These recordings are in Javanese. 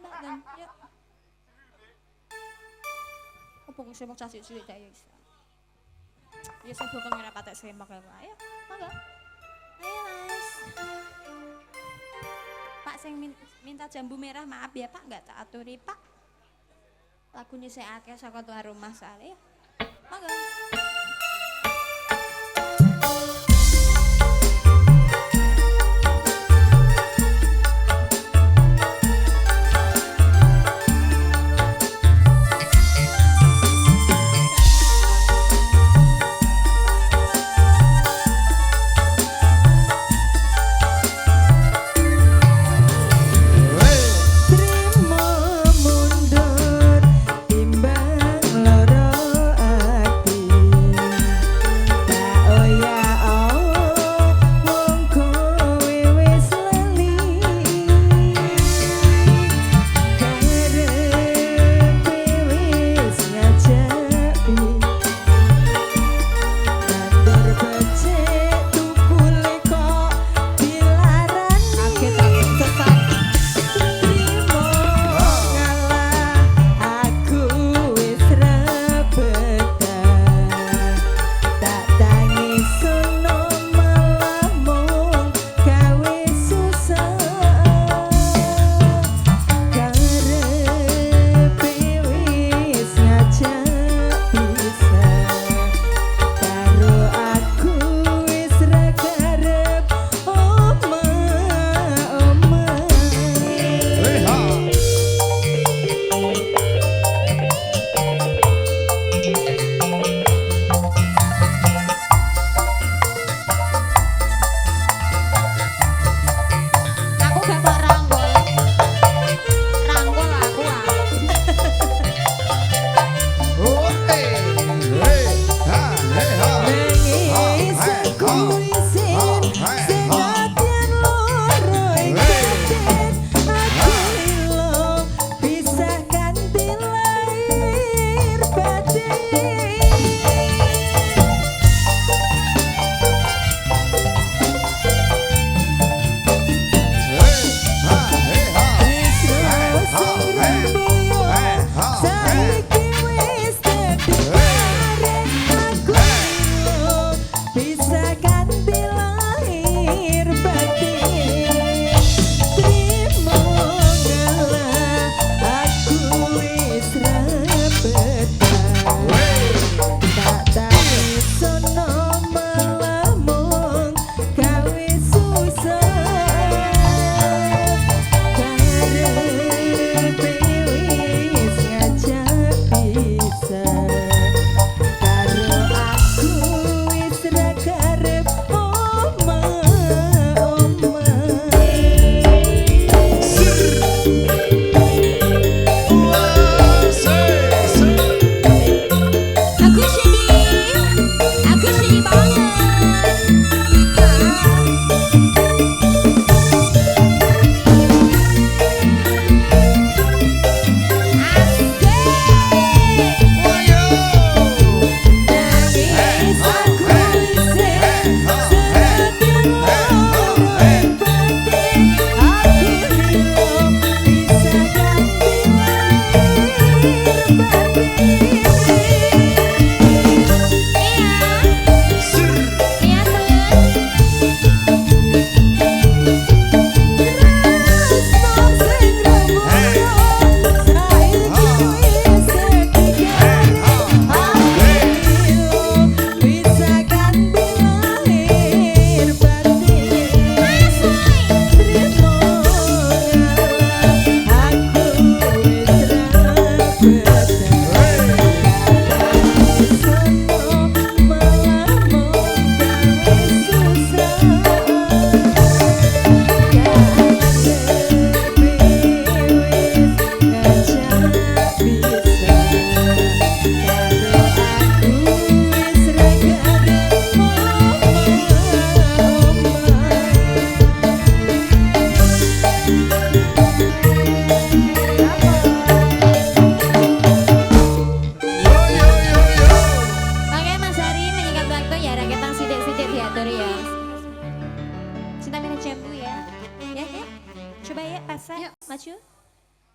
Mbak Dan. Yuk. Apa kok sembok cah cilik ta ya isa. Ya sing bokong ora patek sembok ya. Ayo, monggo. Ayo Mas. Pak sing minta jambu merah maaf ya Pak enggak tak aturi Pak. Lagunya saya akeh saka tuan rumah soalnya. Monggo.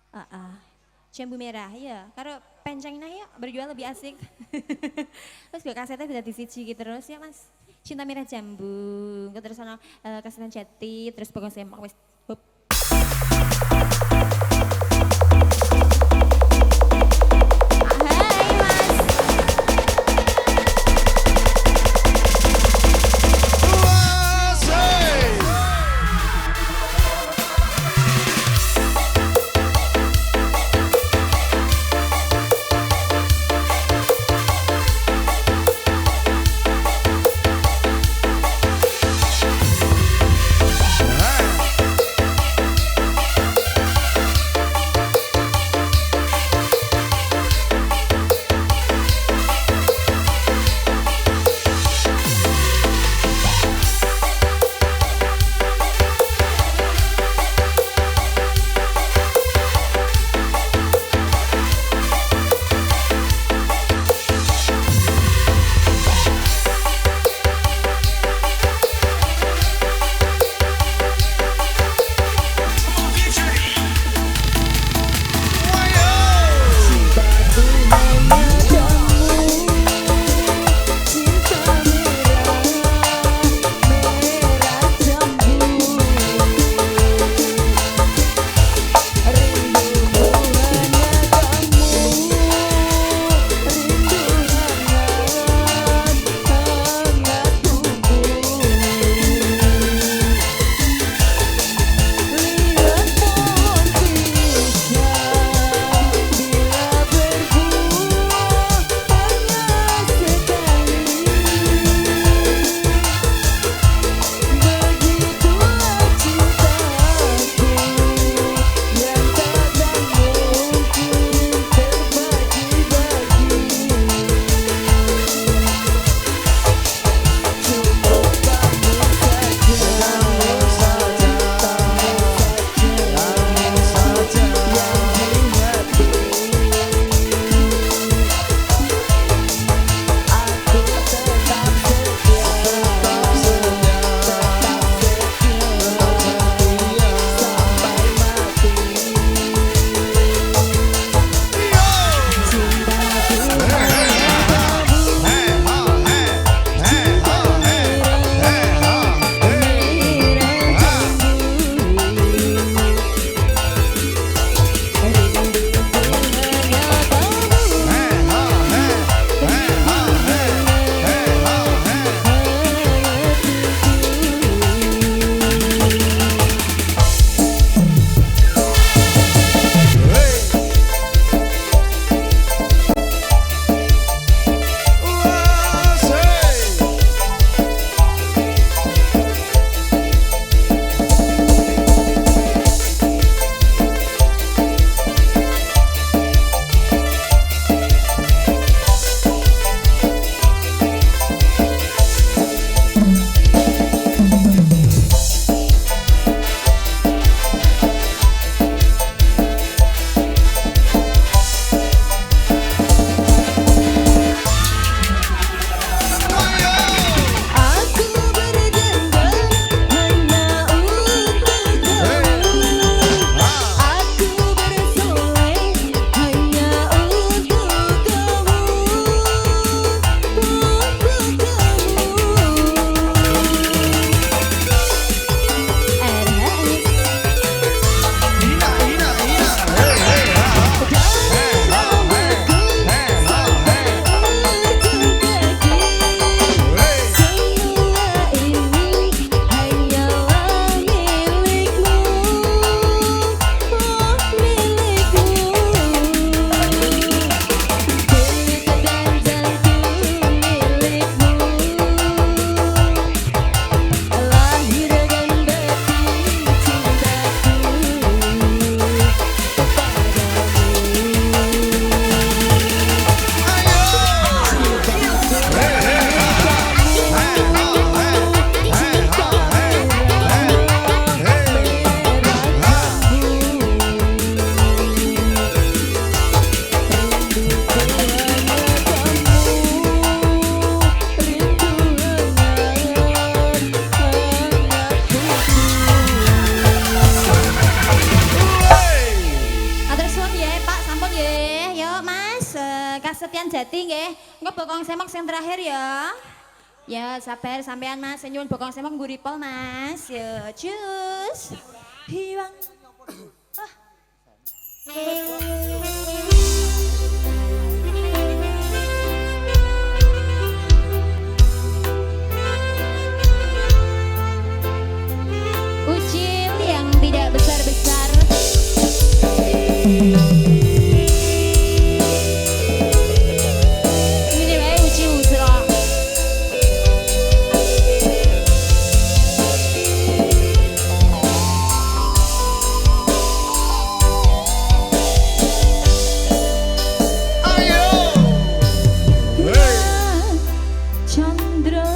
Ah, jambu merah ya. Karo penceng nah ya berjual lebih asik. Terus gue kasetnya bisa disiji terus ya Mas. Cinta merah jambu, terus ono kasetan jati, terus pokoknya semak wis. Hup. Hai Mas. Septian Jati nggih. Engko bokong semok sing terakhir ya. Ya sabar sampean Mas, nyuwun bokong semok ngguripol Mas. Ya cus. Hiwang. Ucil yang tidak besar-besar. Ini wae ucil usra. Chandra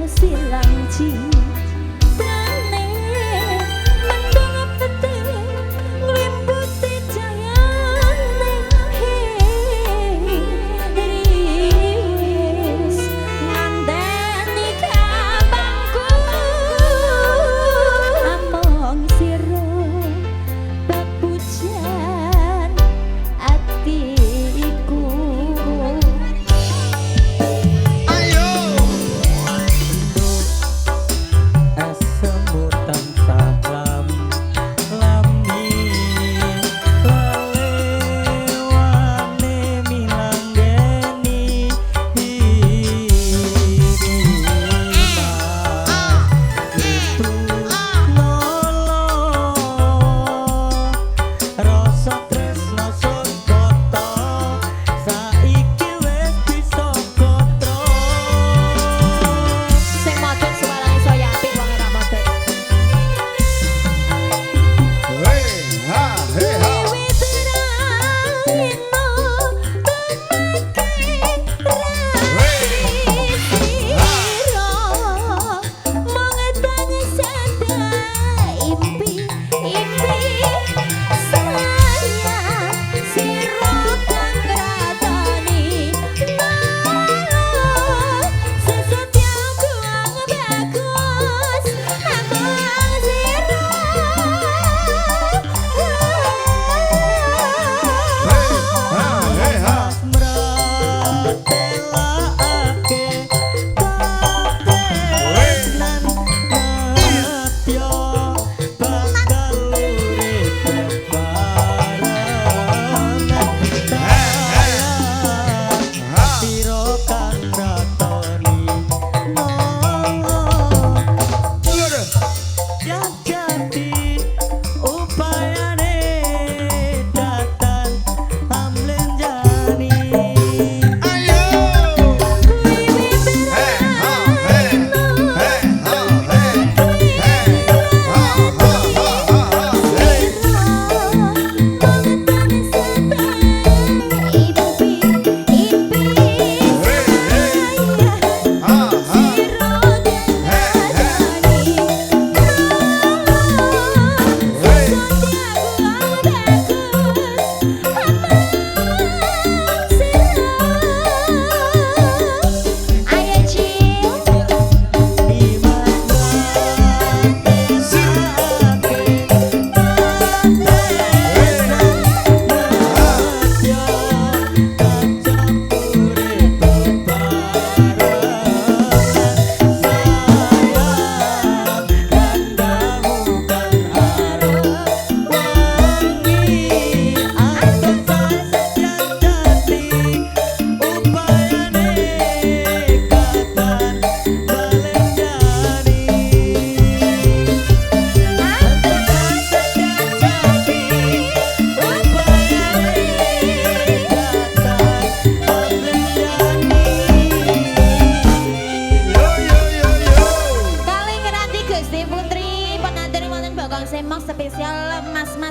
silang citrane mendung pete nglimputi cahayane riwis ngandani kabangku among sira bepujan atiku.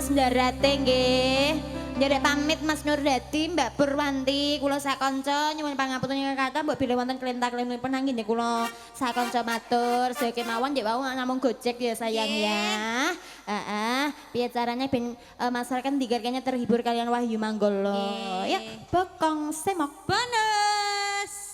Ndarate nggih. Nderek pamit Mas Nurdati, Mbak Purwanti, kula sakanca nyuwun pangapunten ingkang kathah mbok bilih wonten kelintak-kelinipun nanging nggih kula sakanca matur sedaya kemawon nggih wau namung Gojek ya sayang ya. Heeh, piye caranya ben masyarakat digarkanya terhibur kalian Wahyu Manggolo. Ya, bokong semok bonus.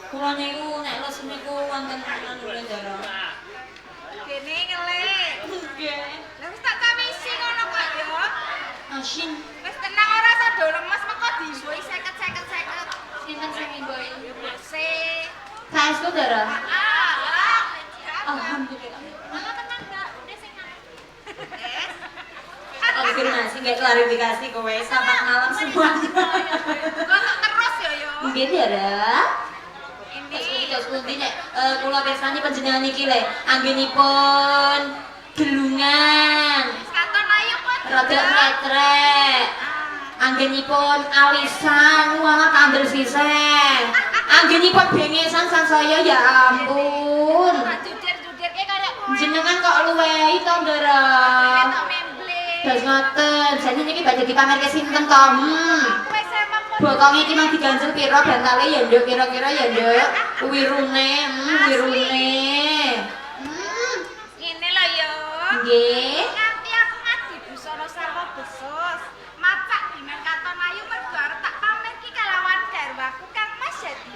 Kula niku nek les niku wonten anu Ndara. Kene ngelik. Nggih. Lah wis tak tamisi ngono kok ya. Asin. Wis tenang ora sado lemes mengko dimboi 50. Sinten sing mboi? Bersih. Saestu Ndara. Alhamdulillah. Mama tenang enggak? Udah sing Yes. Konfirmasi nggak klarifikasi kowe selamat malam semuanya. Kok terus yo. Nggih Ndara. Ini Terus pundi nek kula pirsani panjenengan iki le anggenipun gelungan. katon ayo kok. Rada retrek. Anggenipun alisan wah kandel sisih. Anggenipun bengesan sansaya ya ampun. Jujur-jujur ke kayak kowe. Jenengan kok luwehi to Ndara. Ketok memble. Das ngoten, jane niki badhe dipamerke sinten to? Wis emang kok. Bokong iki mang diganjel pira bantale ya Nduk kira-kira ya Nduk. Wirune, wirune. Ngene lho yo. Nggih. Nganti aku ngadi busana sarwa besus. Mapak dimen katon ayu mergo arep tak pamerki kalawan garwaku Kang Mas Jati.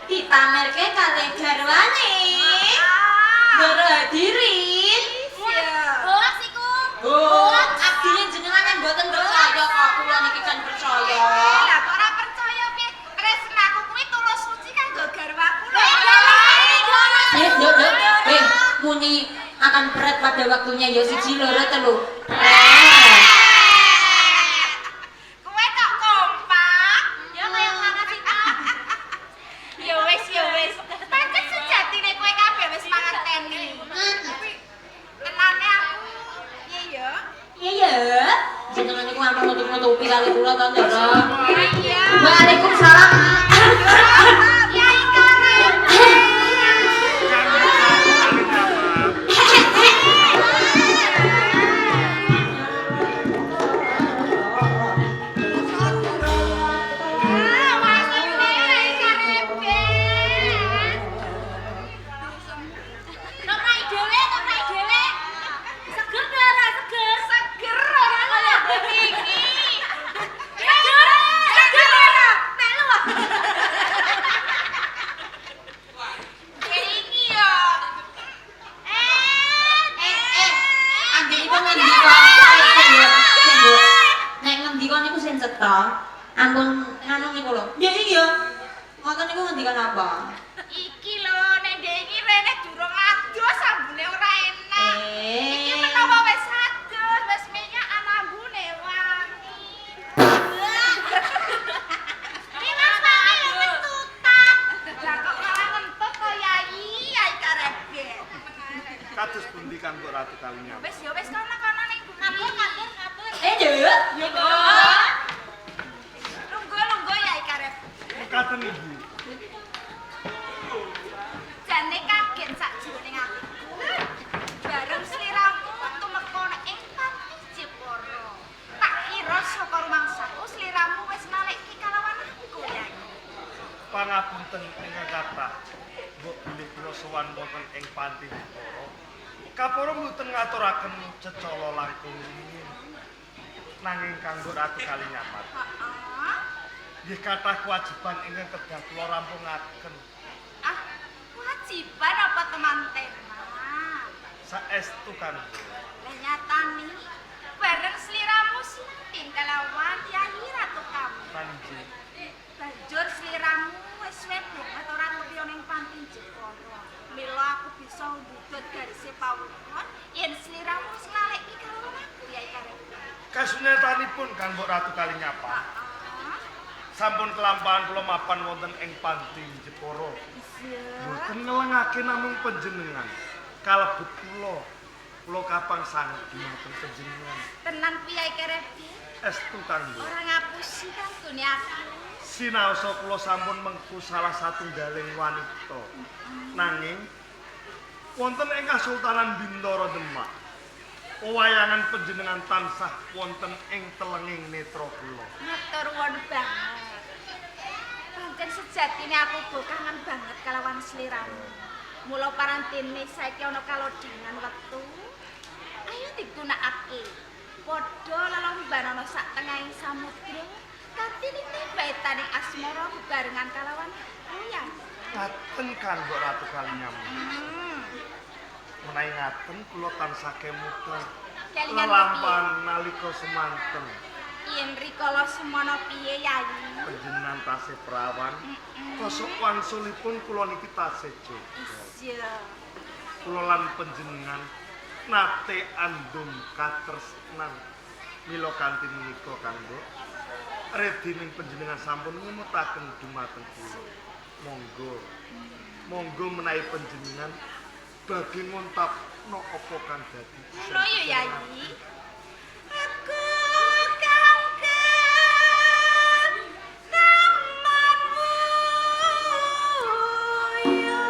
Dipamerke kalih garwane. Ndara hadirin. Iya. Hoax iku. Hoax abdine jenengan yang mboten percaya kok kula niki kan percaya. Lah kok ora percaya piye? Tresnaku kuwi tulus suci kanggo garwaku lho. Nduk. Muni akan pret pada waktunya ya siji loro telu. Pret. Kowe kok kompak? Ya kaya mana sih? Ya wis. Pancen sejatine kowe kula to Ndara. Iya. Waalaikumsalam. Yai Karep. Anjenipun ngendika nek ngendika niku sing cetha ampun nganu niku lho. Ya iya. Ngoten niku ngendikan apa? Iki lho, nek ndek iki rene durung adus ambune ora enak. Iki menawa wis adus, wis minyak ambune wangi. Iki Mas Wangi lho ketutak. Lah kok malah ngentut to Yai, Yai Karebe. Kados pundi Kang Mbok Ratu Kalinyam? Wis ya wis kono-kono ning ngapur. Nggih. Lungguh Yai Kareb. Mekaten Ibu. Jane kaget sakjroning atiku. Bareng sliramu tumeka ing Pati Jepara. Tak kira saka rumangsaku sliramu wis naleki kalawan aku, Yai. Pangapunten ingkang kathah. Mbok bilih kula sowan wonten ing Panti Jepara. Kaporo mboten ngaturaken cecala langkung rumiyin. Nanging kanggo Ratu Kalinyamat, Heeh. nggih kathah kewajiban ingkang kedah kula rampungaken. Ah, kewajiban apa teman-teman? Saestu kan. Lah nyatani bareng sliramu sinten kalawan Yai Ratu Kamu. Kanjeng. Banjur sliramu wis banget ora ngerti ning Panti Jepara. Mila aku bisa mbudut garise pawuhan yen sliramu wis naleki kalawan aku Yai Karep. Kasunyatanipun Kang Mbok Ratu Kalinyamat. Heeh. Sampun kelampahan kula mapan wonten ing Panti Jepara. Iya. Mboten ngelengake namung panjenengan. Kalebet kula kapang sanget dumateng panjenengan. Tenan ku Yai Karep. Estu Kang Mbok. Ora ngapusi kantune aku. Sinaosa kula sampun mengku salah satunggaling wanita. Nanging wonten ing Kasultanan Bintara Demak. Wewayangan panjenengan tansah wonten ing telenging netra kula. Matur nuwun banget. Pancen sejatine aku uga kangen banget kalawan sliramu. Mula parantene saiki ana kalodhangan wektu. Ayo digunakake. Padha lelomban ana sak tengahing samudra. Kanthi nitibetaning asmara bebarengan kalawan Uyang. Ngaten Kang Mbok Ratu Kalinyamat. Menawi ngaten kula tansah kemutan Kelingan lelampahan nalika semanten. Yen rikala semana piye Yai? Panjenengan tasih perawan. Kosok wangsulipun kula niki tasih jaga. Iya. Kula lan panjenengan nate andum katresnan. Mila kanthi menika Kang Mbok, redining panjenengan sampun ngemutaken dumateng kula. Monggo menawi panjenengan badhe ngontapno apa kang dadi. Lho ya Yai. Aku kangen namanmu ya.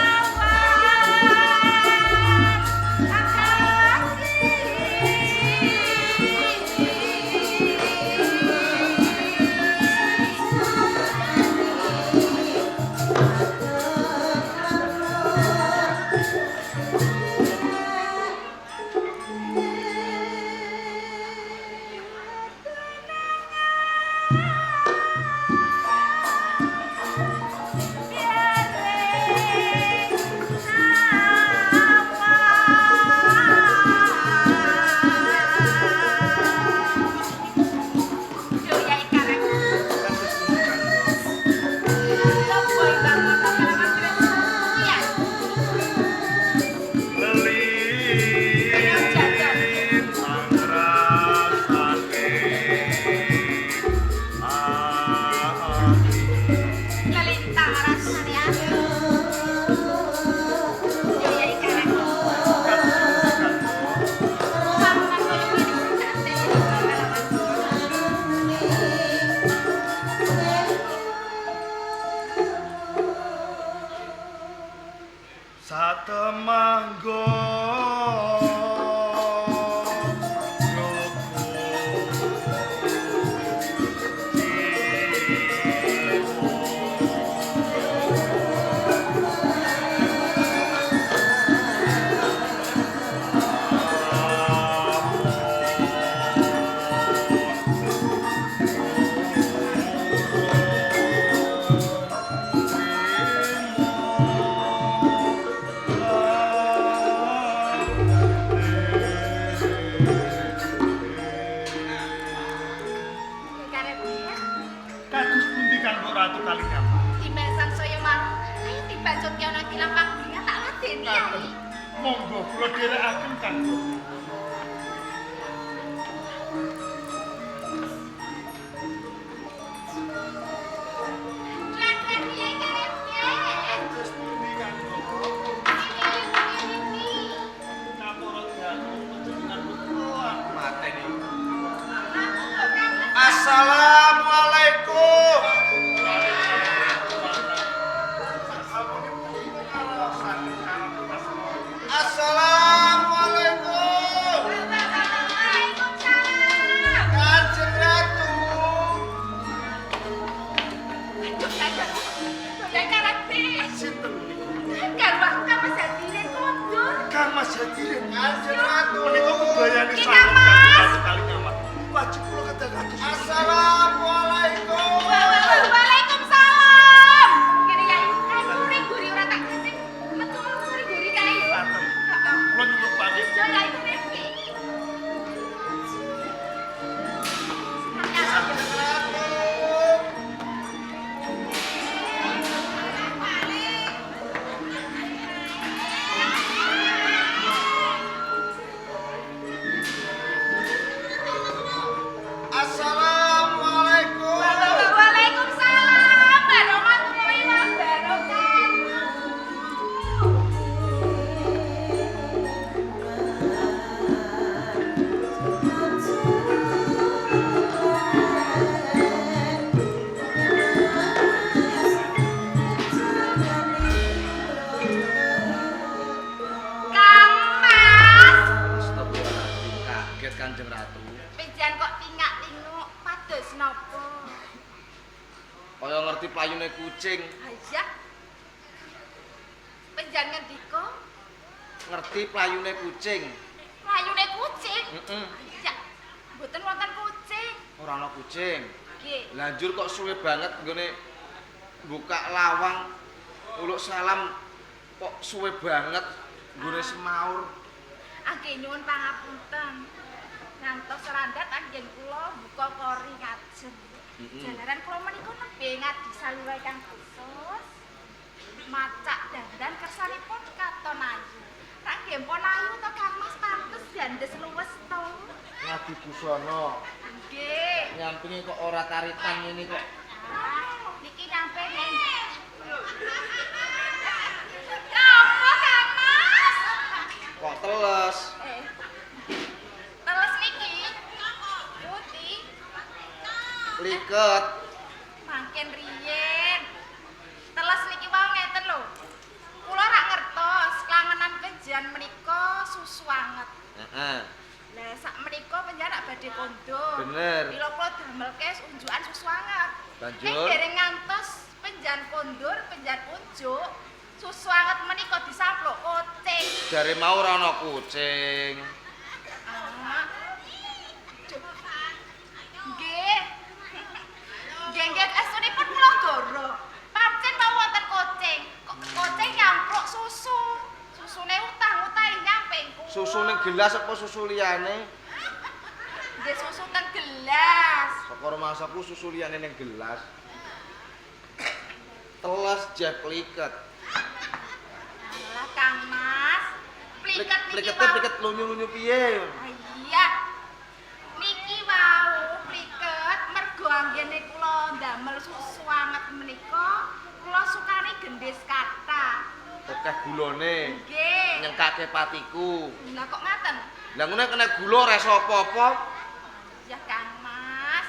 Awan kula dherekaken Kang. Terus pundi Kang? Kaporo diaku panjenengan kula mateni. Assalamualaikum. Assalamualaikum. Kanjeng Ratu. Sinten Kang Mas Hadirin. Kanjeng Ratu. Menika kebayane sanget kali nyamat. Wajib kula kedah kados. Assalamualaikum. Waalaikumsalam. Kene ya, aku ringguri ora tak kencing. Metu ringguri kae yo. Ngaten. Kula nyuwun pamit. Yo ya itu Revi. Kanjeng Ratu. Assalamualaikum. Waalaikumsalam. Warahmatullahi wabarakatuh. Kang Mas. Astagfirullahaladzim, kaget Kanjeng Ratu. Pijan kok tingak-tinguk pados napa? Kaya ngerti playune kucing, Iya. Pijan ngendika ngerti playune kucing. layune kucing. Heeh. Iya. Mboten wonten kucing. Ora ana kucing. Nggih. Lanjur kok suwe banget nggone buka lawang uluk salam kok suwe banget nggone semaur. Angge nyuwun pangapunten. Ngantos randat anggen kula buka kori ngajeng. Jalaran kula menika nembe ngadi salure kang khusus. Macak dandan kersanipun katon ayu. Rak nggih pun ayu to Kang Mas pantes dandes luwes to. Ngadi busana, Nggih. nyampingi kok ora karitan ngene kok. Niki nyampe ning. Napa Kang Mas? Kok teles. Teles niki. Putih. Liket. Mangken riyen. Teles niki wau ngeten lho. Kula rak ngertos klangenan penjan menika susu anget. Heeh. Lah sak menika penjarak badhe kondo. Bener. Mila kula damelke unjukan susu anget. Lanjut. Ning dereng ngantos penjan kondur, penjan unjuk, susu anget menika disampluk kucing. Jare mau ora ana kucing. Ah. Nggih. Nggih, esunipun kula goro. Pancen mau wonten kucing. Kok kucing nyampluk susu. Susune utang-utangi nyampe kulo. Susu ning gelas apa susu liyane? Nggih susu teng gelas. Saka rumah masaku susu liyane ning gelas. Teles jeb liket. Alah Kang Mas. Pliket niki wau. Pliket lunyu-lunyu piye? Iya. Niki wau pliket mergo anggene kula ndamel susu anget menika, kula sukane gendhis kathah. Akeh gulane. Nggih. Nyengkake patiku. Lah kok ngaten? Lah ngene kena gula ora iso apa-apa. Ya Kang Mas.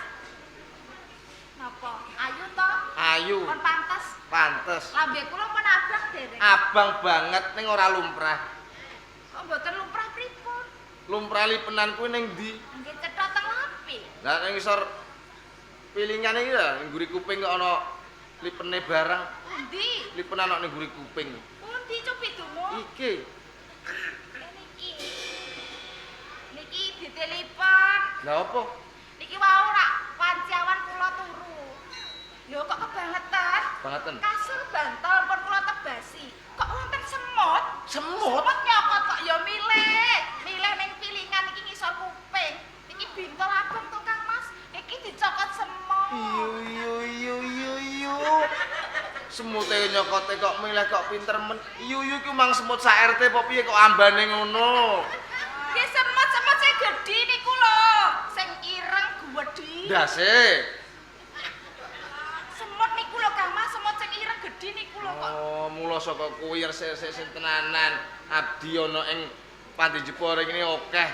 Napa? Ayu to? Ayu, Pun pantes. pantes. Lambe kula pun abang dereng. Abang banget ning ora lumrah. Kok mboten lumrah pripun? Lumrah lipenan kuwi ning ndi? Nggih cetha teng lampe. Lah ning isor pilingan iki lho, ning nguri kuping kok ana lipene barang. Pundi? Lipenan kok ning nguri kuping. Pundi cobi dungu? Iki. Niki. Niki ditelipan. Lah apa? Niki wau rak wanciawan kula turu. Lho kok kebangetan? Bangeten. Kasur bantal pun kula tebasi. Kok wonten semut? Semut? Semut nyokot kok ya milih. Milih ning pilingan iki ngisor kuping. Niki bintol abang to Kang Mas. Iki dicokot semut. Iyo. semute nyokote kok milih kok pinter men. Yuyu ki mang semut sak RT apa piye kok ambane ngono. Ki semut-semut sing gedhi niku lho, sing ireng gedhi. Ndase. Semut niku lho Kang Mas, semut sing ireng gedhi niku lho kok. Oh, mula saka kuwi resik sing tenanan. Abdi ana ing Panti Jepara ngene akeh.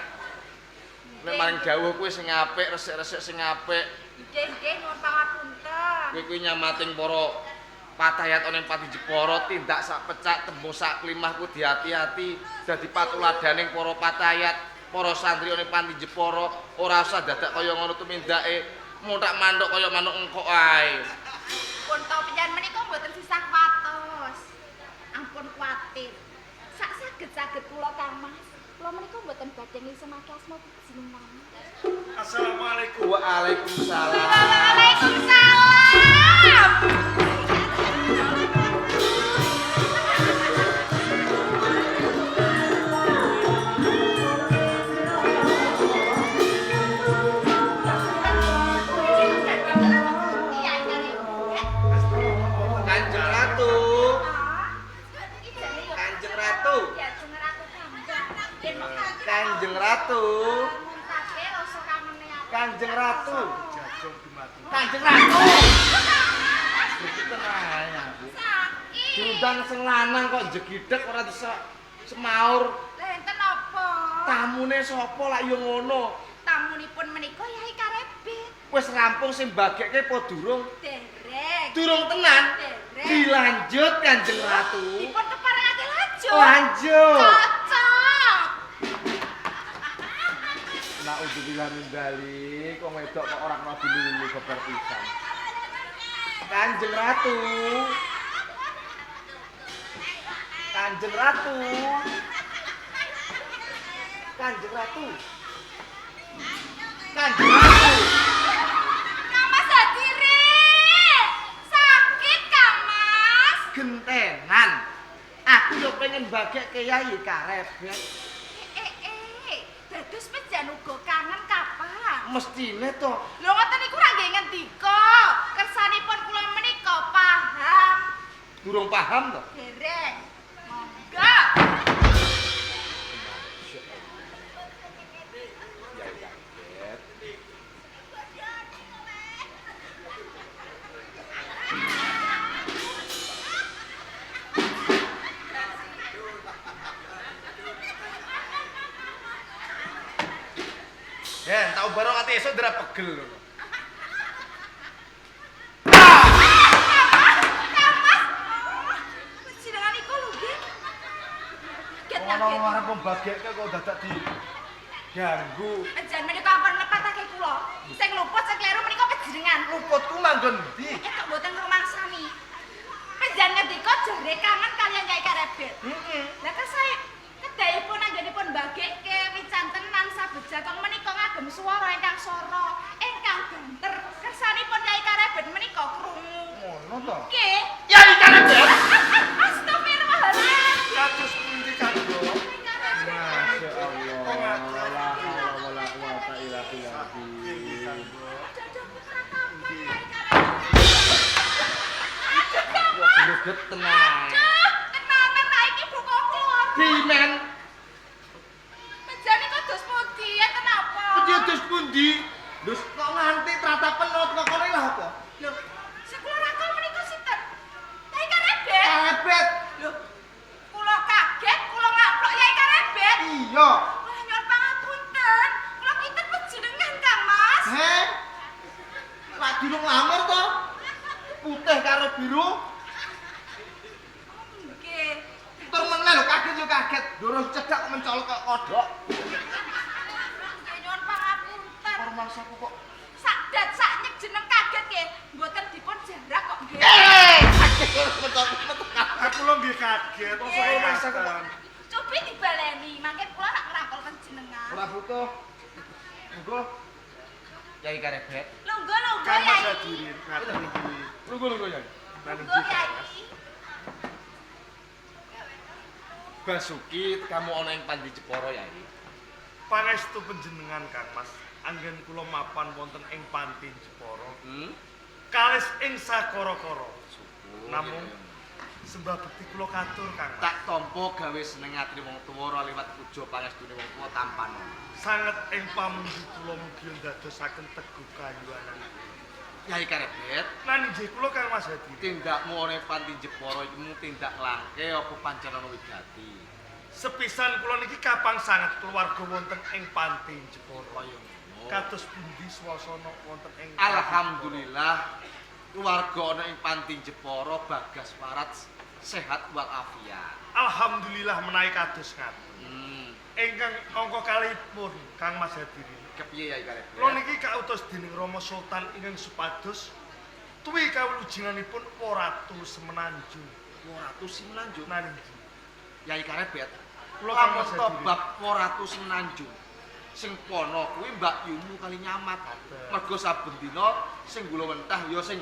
Nek maring dawuh kuwi sing apik, resik-resik sing apik. Nggih, nuwun pangapunten. Kowe kuwi nyamating para patayat ana ing Panti Jepara, tindak sak pecak, tembung sak klimah ku diati-ati dadi patuladaning para patayat, para santri ana ing Panti Jepara, ora usah dadak kaya ngono tumindake, montak manduk kaya manuk engkok ae. Pun to penyan menika mboten sisah watos. Ampun kuwatir. Sak saged-saged kula Kang Mas. Kula menika mboten badhe ngisumake asma jenengan. Assalamualaikum. Waalaikumsalam. Waalaikumsalam. Kanjeng Ratu. Kanjeng Ratu. Ya jeneng Ratu Kambang. Kanjeng Ratu. Muntake rasa kangen ya. Kanjeng Ratu. Jajong dimati. Kanjeng Ratu. Tenang ya, Bu. Sakit. Diundang sing lanang kok jegidhek ora bisa semaur. Lah enten apa? Tamune sapa lak yo ngono? Tamunipun menika Yai Karebet. Wis rampung sing bagekke apa durung? Derek. Durung tenan. Derek. Dilanjut Kanjeng Ratu. Dipun keparengake lanjut. Lanjut. Cocok. Naudzubillah min dzalik, wong wedok kok ora kena dilulu babar pisan. Kanjeng Ratu. Kanjeng Ratu. Kanjeng Ratu. Kanjeng Ratu. Kang Mas Hadiri. Sakit Kang Mas. Gentenan. Aku yo pengen bagekke Yai Karebet. Dados pejan uga kangen kapan? Mestine to. Lho ngoten niku ra nggih ngendika. Kersanipun kula menika paham. Durung paham to? Derek. Monggo. Yai Karebet. Ya, tau bareng ati esuk ndra pegel lho. Jenengan iku lho nggih. Ono arep membagekke kok dadak di ganggu. Jan menika ampun nepatake kula. Sing luput sing kleru menika panjenengan. Luputku manggon ndi? Kok mboten rumangsani. Panjenengan ngendika jare kangen kalian Yai Karebet. Heeh. Lah kesae kedahipun anggenipun bagekke wicantenan sabejatong menika ngagem swara ingkang sora, ingkang banter. Kersanipun Yai Karebet menika krungu. Ngono to. Nggih. Yai Karebet. Astagfirullahaladzim. Kados pundi kanggo? Masya Allah. La haula wala quwata illa billah. Nggih kanggo. Kok greget tenang. Tenanan ta iki buka keluar. Dimen. Panjenengan kok dos pundi ya kenapa? Pejedes pundi? Lho kok nganti tratapen kok kono lha apa? Lho, sing kula rakal menika sinten? Yai Karebet. Karebet. Lho, kula kaget, kula ngaplok Yai Karebet. Iya. Wah, nyuwun pangapunten. Kula kinten panjenengan, Kang Mas. He? Lak durung lamar to? Putih karo biru. Nggih. Tur meneh lho kaget yo kaget. Durung cedhak mencolok kok kodhok. Nggih, nyuwun pangapunten. Rumangsaku kok. Sakdat saknyek jeneng kaget nggih. Mboten dipun jarak kok nggih. Kaget mencolok. Aku lho nggih kaget. Iya. Ngaten. Cobi dibaleni, mangke kula nak ngrangkul panjenengan. Ora butuh. Engko Yai Karebet. Lungguh lungguh Kan Mas Yai. hadirin ngaten iki. Lungguh Yai. Nang Lungguh iki. Yai. Basuki kamu ana ing Panti Jepara Yai. Pangestu panjenengan Kang Mas. Anggen kula mapan wonten ing Panti Jepara. Hmm? Kalis ing sakara-kara. Syukur. Namung ya. Sembah bekti kula katur Kang. Tak tampa gawe seneng atine wong tuwa liwat puja pangestune wong tuwa tampan. Sanget ing pamuji kula mugi ndadosaken teguh kayuanan. Yai Karebet, Lan inggih kula Kang Mas Hadi. tindakmu ana ing Panti Jepara iku mung tindak langke apa pancen ana wigati? Sepisan kula niki kapang sanget keluarga wonten ing Panti Jepara. Kaya ngono. Kados pundi swasana wonten ing Alhamdulillah keluarga ana ing Panti Jepara Bagas Parat sehat walafiat. Alhamdulillah menawi kados ngaten. Ingkang angka kalihipun Kang Mas Hadi. Kepiye Yai Karebet? Kula niki kautus dening Rama Sultan ingkang supados tuwi kawulujengipun Ratu Semenanjung. Ratu Semenanjung. Nanji. Yai Karebet, Kula Kang Mas pamoto Hadi. bab Ratu Semenanjung. Sing pono kuwi Mbak Yumu kali nyamat. Mergo saben dina sing gula wentah ya sing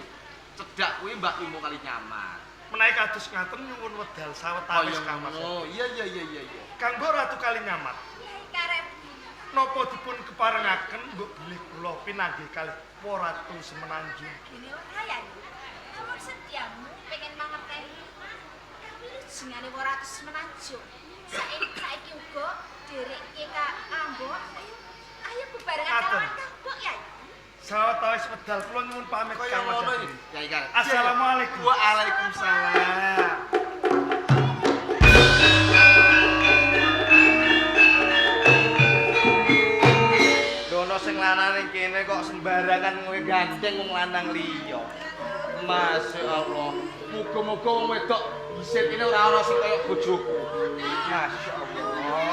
cedhak kuwi Mbak Yumu kali nyamat. Menawi kados ngaten nyuwun wedal sawetawis Kaya Kang Mas Hadi. ngono. Iya. Kang Mbok Ratu kali nyamat. Yai Karep. Napa dipun keparengaken mbok bilih kula pinanggih kalih Ratu Semenanjung. Gini ora ya. Nomor setiamu pengen mangerteni. Wilujengane Ratu Semenanjung. Saiki uga dherekke Kak Ambo. Ayo bebarengan Aten. kalawan Kambok ya. Sawetawis wedal kula nyuwun pamit Kaya Kang Mas ngono Hadi. Yai Karebet. Assalamualaikum. Waalaikumsalam. Dono sing lanang ning kene kok sembarangan kowe gandeng wong lanang liya. Masyaallah. Muga-muga wong wedok dhisik kene ora ana sing kaya bojoku. Masyaallah.